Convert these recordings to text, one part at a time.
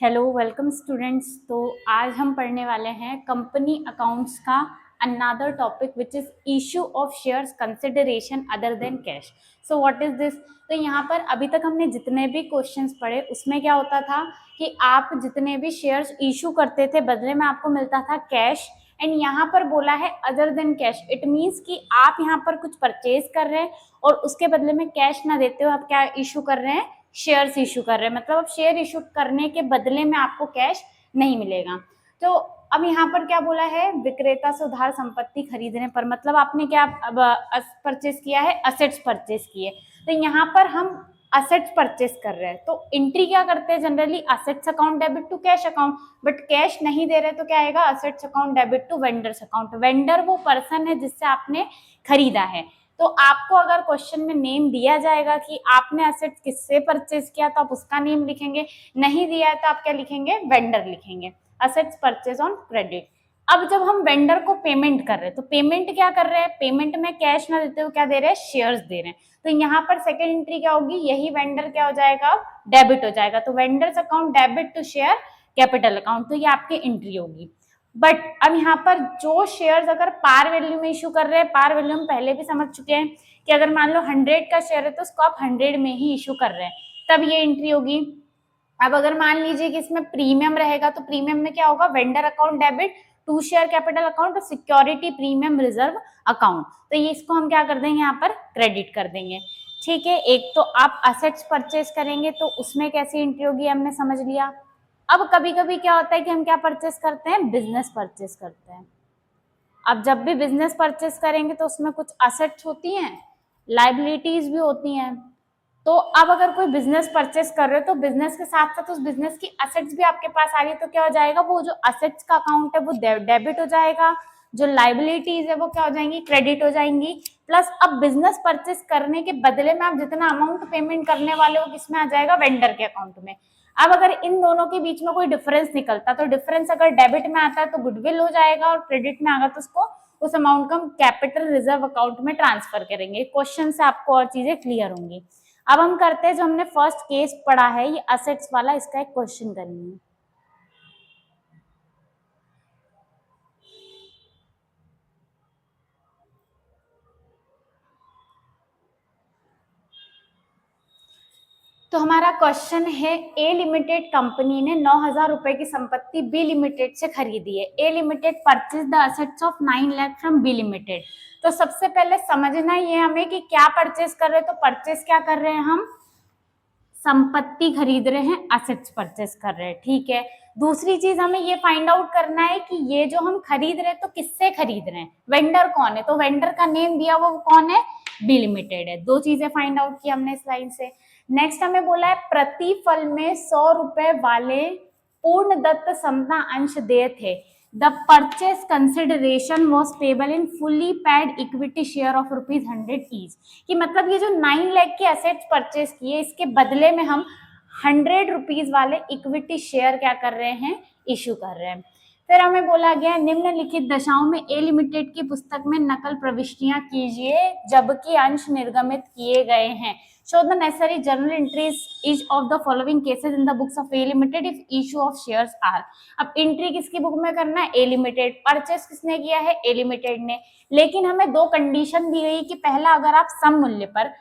Hello welcome students. तो आज हम पढ़ने वाले हैं कंपनी अकाउंट्स का another topic which is issue of shares consideration other than cash. So what is this. तो यहाँ पर अभी तक हमने जितने भी क्वेश्चंस पढ़े उसमें क्या होता था कि आप जितने भी शेयर्स इशू करते थे बदले में आपको मिलता था कैश। एंड यहाँ पर बोला है other than cash, it means कि आप यहाँ पर कुछ परचेज कर रहे हैं और उसके बदले में कैश ना देते हो, आप क्या इशू कर रहे हैं, शेयर्स इशू कर रहे हैं। मतलब अब शेयर इशू करने के बदले में आपको कैश नहीं मिलेगा। तो अब यहाँ पर क्या बोला है, विक्रेता से उधार संपत्ति खरीदने पर, मतलब आपने क्या अब परचेज किया है, असेट्स परचेज किए। तो यहाँ पर हम असेट्स परचेज कर रहे हैं तो एंट्री क्या करते हैं generally, assets account debit to cash account. But cash नहीं दे रहे तो क्या आएगा, assets account debit to vendors account. Vendor वो पर्सन है जिससे आपने खरीदा है। तो आपको अगर क्वेश्चन में नेम दिया जाएगा कि आपने असेट किससे परचेज किया तो आप उसका नेम लिखेंगे, नहीं दिया है तो आप क्या लिखेंगे, वेंडर लिखेंगे, असेट्स परचेज ऑन क्रेडिट। अब जब हम वेंडर को पेमेंट कर रहे हैं तो पेमेंट क्या कर रहे हैं, पेमेंट में कैश ना देते हुए क्या दे रहे हैं, शेयर्स दे रहे हैं। तो यहाँ पर सेकेंड एंट्री क्या होगी, यही वेंडर क्या हो जाएगा, डेबिट हो जाएगा। तो vendors account debit to share capital account, तो ये आपकी एंट्री होगी। बट अब यहाँ पर जो शेयर्स अगर पार वैल्यू में इशू कर रहे हैं, पार वैल्यू हम पहले भी समझ चुके हैं कि अगर मान लो 100 का शेयर है तो उसको आप 100 में ही इशू कर रहे हैं, तब ये एंट्री होगी। अब अगर मान लीजिए कि इसमें प्रीमियम रहेगा तो प्रीमियम में क्या होगा, vendor account debit to share capital account और सिक्योरिटी प्रीमियम रिजर्व अकाउंट। तो ये इसको हम क्या कर देंगे, यहाँ पर क्रेडिट कर देंगे। ठीक है, एक तो आप असेट्स परचेज करेंगे तो उसमें कैसी एंट्री होगी हमने समझ लिया। अब कभी कभी क्या होता है कि हम क्या परचेस करते हैं, बिजनेस परचेस करते हैं। अब जब भी बिजनेस परचेस करेंगे तो उसमें कुछ असेट्स होती हैं, लाइबिलिटीज भी होती हैं। तो अब अगर कोई बिजनेस परचेस कर रहे हो तो बिजनेस के साथ साथ उस बिजनेस की असेट्स भी आपके पास आ रही है, तो क्या हो जाएगा, वो जो असेट्स का अकाउंट है वो डेबिट हो जाएगा, जो लाइबिलिटीज है वो क्या हो जाएंगी, क्रेडिट हो जाएंगी। प्लस अब बिजनेस परचेस करने के बदले में आप जितना अमाउंट पेमेंट करने वाले हो किसमें आ जाएगा, वेंडर के अकाउंट में। अब अगर इन दोनों के बीच में कोई डिफरेंस निकलता तो डिफरेंस अगर डेबिट में आता है तो गुडविल हो जाएगा और क्रेडिट में आगा तो उसको उस अमाउंट को हम कैपिटल रिजर्व अकाउंट में ट्रांसफर करेंगे। क्वेश्चन से आपको और चीजें क्लियर होंगी। अब हम करते हैं, जो हमने फर्स्ट केस पढ़ा है ये असेट्स वाला, इसका एक क्वेश्चन करेंगे। तो हमारा क्वेश्चन है, ए लिमिटेड कंपनी ने 9,000 रुपए की संपत्ति बी लिमिटेड से खरीदी है। A limited purchase the assets of 9 lakh from B limited. तो सबसे पहले समझना ये हमें कि क्या परचेज कर रहे हैं। तो परचेज क्या कर रहे हैं, हम संपत्ति खरीद रहे हैं, असेट्स परचेस कर रहे हैं। ठीक है, दूसरी चीज हमें ये फाइंड आउट करना है कि ये जो हम खरीद रहे हैं तो किससे खरीद रहे हैं, वेंडर कौन है। तो वेंडर का नेम दिया वो कौन है, बी लिमिटेड है। दो चीजें फाइंड आउट की हमने इस लाइन से। नेक्स्ट हमें बोला है प्रतिफल में 100 रुपए वाले पूर्ण दत्त समता अंश देय थे। The purchase consideration was payable in fully paid equity share of ₹100 each. कि मतलब ये जो 9 लाख के असेट्स परचेस किए इसके बदले में हम 100 रुपीज वाले इक्विटी शेयर क्या कर रहे हैं, इशू कर रहे हैं। फिर हमें बोला गया निम्नलिखित दशाओं में ए लिमिटेड की पुस्तक में नकल प्रविष्टियां कीजिए जबकि अंश निर्गमित किए गए हैं। Show the necessary journal entries each of the following cases in the books of A limited if issue of shares are. अब एंट्री किसकी बुक में करना है, ए लिमिटेड। परचेस किसने किया है, ए लिमिटेड ने। लेकिन हमें दो कंडीशन दी गई कि पहला, अगर आप सम मूल्य पर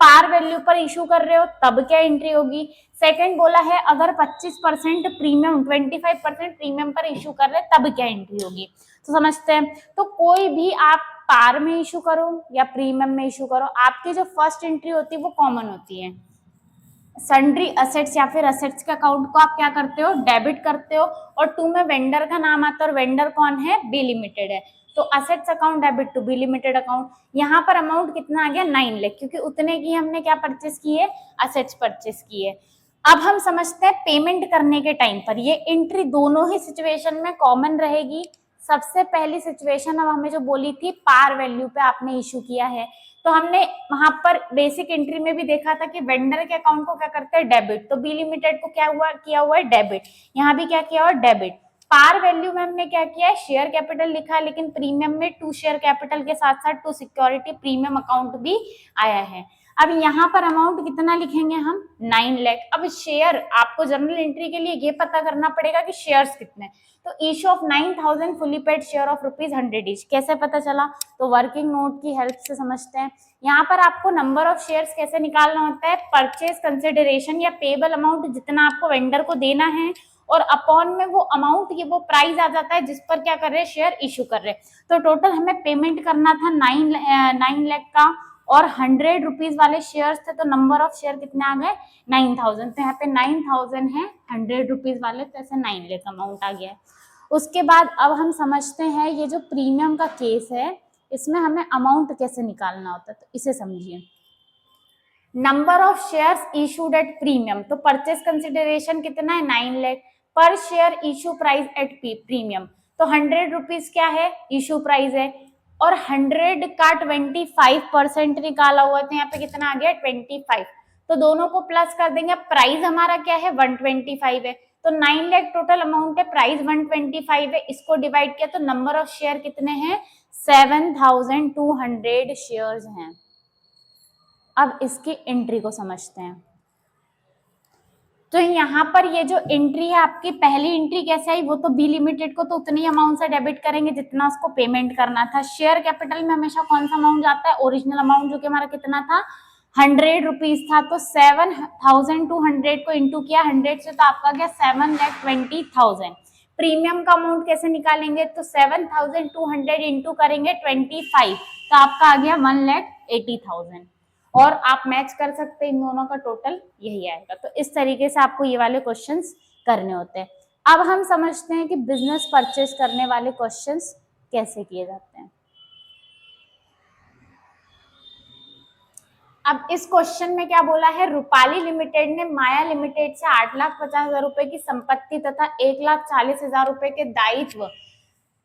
पार वैल्यू पर इशू कर रहे हो तब क्या एंट्री होगी। सेकंड बोला है अगर 25% प्रीमियम 25% प्रीमियम पर इशू कर रहे तब क्या एंट्री होगी। तो समझते हैं। तो कोई भी आप पार में इशू करो या प्रीमियम में इशू करो, आपकी जो फर्स्ट एंट्री होती है वो कॉमन होती है। सन्ड्री असेट्स या फिर असेट्स के अकाउंट को आप क्या करते हो, डेबिट करते हो। और टू में वेंडर का नाम आता है और वेंडर कौन है, बी लिमिटेड है। तो assets account debit to B limited account. यहाँ पर अमाउंट कितना आ गया, 9 लाख, क्योंकि उतने की हमने क्या परचेस की है, असेट्स परचेस की है। अब हम समझते हैं पेमेंट करने के टाइम पर ये एंट्री दोनों ही सिचुएशन में कॉमन रहेगी। सबसे पहली सिचुएशन अब हमें जो बोली थी, पार वैल्यू पे आपने इशू किया है, तो हमने वहां पर बेसिक एंट्री में भी देखा था कि वेंडर के अकाउंट को क्या करते हैं, डेबिट। तो बी लिमिटेड को क्या हुआ, किया हुआ है डेबिट। यहाँ भी क्या किया हुआ है, डेबिट। पार वैल्यू में हमने क्या किया है, शेयर कैपिटल लिखा है, लेकिन प्रीमियम में टू शेयर कैपिटल के साथ साथ टू सिक्योरिटी प्रीमियम अकाउंट भी आया है। अब यहाँ पर अमाउंट कितना लिखेंगे हम 9 लाख। अब शेयर आपको जनरल एंट्री के लिए ये पता करना पड़ेगा कि शेयर्स कितने, तो issue of 9000 fully paid share of ₹100 each. कैसे पता चला, तो वर्किंग नोट की हेल्प से समझते हैं। यहाँ पर आपको नंबर ऑफ शेयर्स कैसे निकालना होता है, परचेज कंसिडरेशन या पेबल अमाउंट जितना आपको वेंडर को देना है, और अपॉन में वो अमाउंट, ये वो प्राइस आ जाता है जिस पर क्या कर रहे हैं, शेयर इशू कर रहे हैं। तो टोटल हमें पेमेंट करना था 9 लाख का, और 100 रुपीज वाले शेयर्स थे, तो नंबर ऑफ शेयर कितने आ गए 9000। तो यहाँ पे 9000 है 100 रुपीज वाले, तो ऐसे 9 लाख अमाउंट आ गया है। उसके बाद अब हम समझते हैं ये जो प्रीमियम का केस है, इसमें हमें अमाउंट कैसे निकालना होता है, तो इसे समझिए। Number of shares issued at premium, तो परचेज कंसिडरेशन कितना है 9 लाख, पर share issue price at premium, तो 100 रुपीज क्या है इशू प्राइस है, और 100 का 25% निकाला हुआ है, तो यहाँ पे कितना आ गया 25। तो दोनों को प्लस कर देंगे, प्राइस हमारा क्या है 125 है, तो 9 लाख टोटल अमाउंट है, प्राइस 125 है, इसको डिवाइड किया तो नंबर ऑफ शेयर कितने हैं 7200 शेयर्स हैं। अब इसकी एंट्री को समझते हैं। तो यहाँ पर ये जो एंट्री है आपकी, पहली एंट्री कैसे आई, वो तो बी लिमिटेड को तो उतनी अमाउंट से डेबिट करेंगे जितना उसको पेमेंट करना था। शेयर कैपिटल में हमेशा कौन सा अमाउंट जाता है, ओरिजिनल अमाउंट जो कि हमारा कितना था 100 रुपीज था, तो 7200 को इंटू किया 100 से, तो आपका गया 7,20,000। प्रीमियम का अमाउंट कैसे निकालेंगे, तो 7200 इंटू करेंगे 25, तो आपका आ गया 1,80,000। और आप मैच कर सकते हैं, इन दोनों का टोटल यही आएगा। तो इस तरीके से आपको ये वाले क्वेश्चंस करने होते हैं। अब हम समझते हैं कि बिजनेस परचेज करने वाले क्वेश्चंस कैसे किए जाते हैं। अब इस क्वेश्चन में क्या बोला है, रूपाली लिमिटेड ने माया लिमिटेड से 8,50,000 रुपए की संपत्ति तथा 1,40,000 रुपए के दायित्व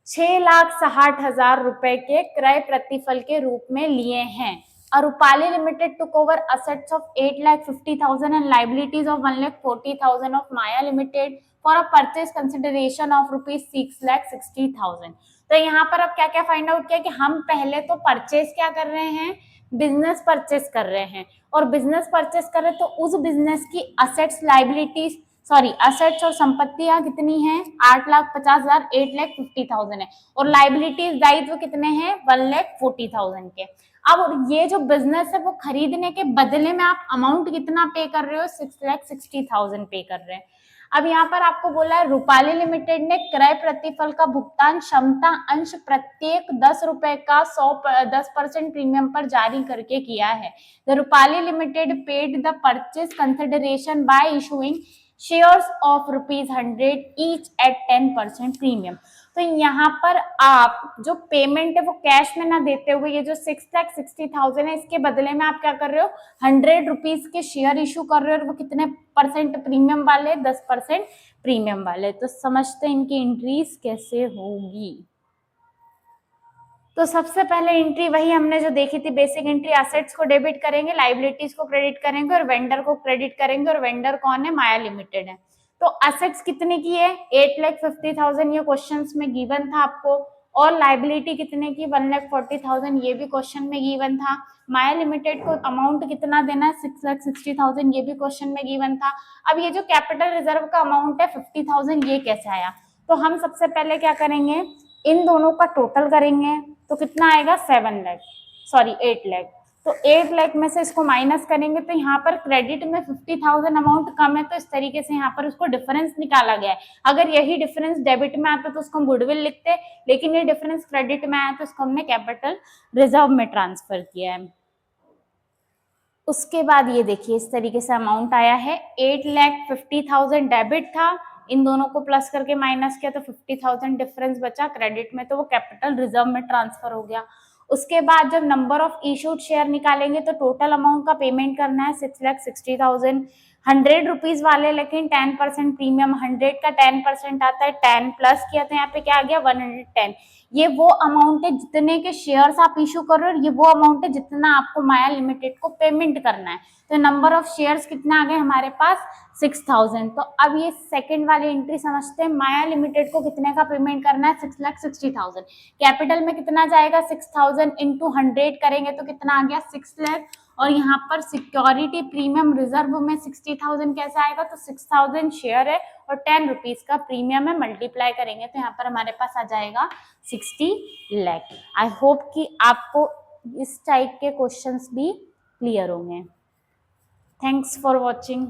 6,60,000 रुपए के क्रय प्रतिफल के रूप में लिए हैं। Rupali limited took over assets of 8,50,000 and liabilities of 1,40,000 of Maya Limited for a purchase consideration of rupees 6,60,000। तो यहाँ पर अब क्या क्या फाइंड आउट किया कि हम पहले तो परचेज क्या कर रहे हैं, बिजनेस परचेस कर रहे हैं, और बिजनेस परचेस कर रहे हैं तो उस बिजनेस की असेट्स लाइबिलिटीज असेट्स और संपत्तियां कितनी हैं 8,50,000, 8,50,000 है, और लाइबिलिटीज दायित्व कितने हैं 1,40,000 के। अब ये जो बिजनेस है वो खरीदने के बदले में आप अमाउंट कितना पे कर रहे हो 6,60,000 पे कर रहे हैं। अब यहाँ पर आपको बोला है रूपाली लिमिटेड ने क्रय प्रतिफल का भुगतान क्षमता अंश प्रत्येक 10 रुपए का 10% प्रीमियम पर जारी करके किया है। The Rupali limited paid the purchase consideration bye issuing shares of ₹100 each eight 10% premium. तो यहाँ पर आप जो पेमेंट है वो कैश में ना देते हुए ये जो 6,60,000 है इसके बदले में आप क्या कर रहे हो 100 रुपीज के शेयर इशू कर रहे हो, और वो कितने परसेंट प्रीमियम वाले 10% प्रीमियम वाले। तो समझते हैं इनकी एंट्रीज कैसे होगी। तो सबसे पहले एंट्री वही हमने जो देखी थी, बेसिक एंट्री, एसेट्स को डेबिट करेंगे, लाइबिलिटीज को क्रेडिट करेंगे और वेंडर को क्रेडिट करेंगे, और वेंडर कौन है माया लिमिटेड है। तो एसेट्स कितने की है 8,50,000, ये क्वेश्चंस में गिवन था आपको, और लाइबिलिटी कितने की 1,40,000, ये भी क्वेश्चन में गिवन था। माया लिमिटेड को अमाउंट कितना देना है 6,60,000, ये भी क्वेश्चन में गिवन था। अब ये जो कैपिटल रिजर्व का अमाउंट है 50,000, ये कैसे आया, तो हम सबसे पहले क्या करेंगे इन दोनों का टोटल करेंगे, तो कितना आएगा 8 लाख। तो 8 लाख में से इसको माइनस करेंगे, तो यहाँ पर क्रेडिट में 50,000 अमाउंट कम है, तो इस तरीके से यहाँ पर उसको डिफरेंस निकाला गया है। अगर यही डिफरेंस डेबिट में आता तो उसको हम गुडविल लिखते, लेकिन ये डिफरेंस क्रेडिट में आया तो इसको हमने कैपिटल रिजर्व में ट्रांसफर किया है। उसके बाद ये देखिए इस तरीके से अमाउंट आया है, 8,50,000 डेबिट था, इन दोनों को प्लस करके माइनस किया तो 50,000 डिफरेंस बचा क्रेडिट में, तो वो कैपिटल रिजर्व में ट्रांसफर हो गया। उसके बाद जब नंबर ऑफ इशूड शेयर निकालेंगे तो टोटल अमाउंट का पेमेंट करना है 6,60,000, 100 रुपीज वाले, लेकिन 10% प्रीमियम, 100 का 10% आता है, 10 प्लस किया तो यहाँ पे क्या आ गया 110। ये वो अमाउंट है जितने के शेयर्स आप इशू कर रहे हो, ये वो अमाउंट है जितना आपको माया लिमिटेड को पेमेंट करना है। तो नंबर ऑफ शेयर्स कितना आ गए हमारे पास 6,000। तो अब ये सेकंड वाली एंट्री समझते हैं, माया लिमिटेड को कितने का पेमेंट करना है 6,60,000। कैपिटल में कितना जाएगा 6,000 इंटू 100 करेंगे तो कितना आ गया 6 लाख, और यहाँ पर सिक्योरिटी प्रीमियम रिजर्व में 60,000 कैसे आएगा, तो 6,000 शेयर है और 10 रुपीज का प्रीमियम है, मल्टीप्लाई करेंगे तो यहाँ पर हमारे पास आ जाएगा 60 लाख। आई होप कि आपको इस टाइप के क्वेश्चंस भी क्लियर होंगे। Thanks for watching.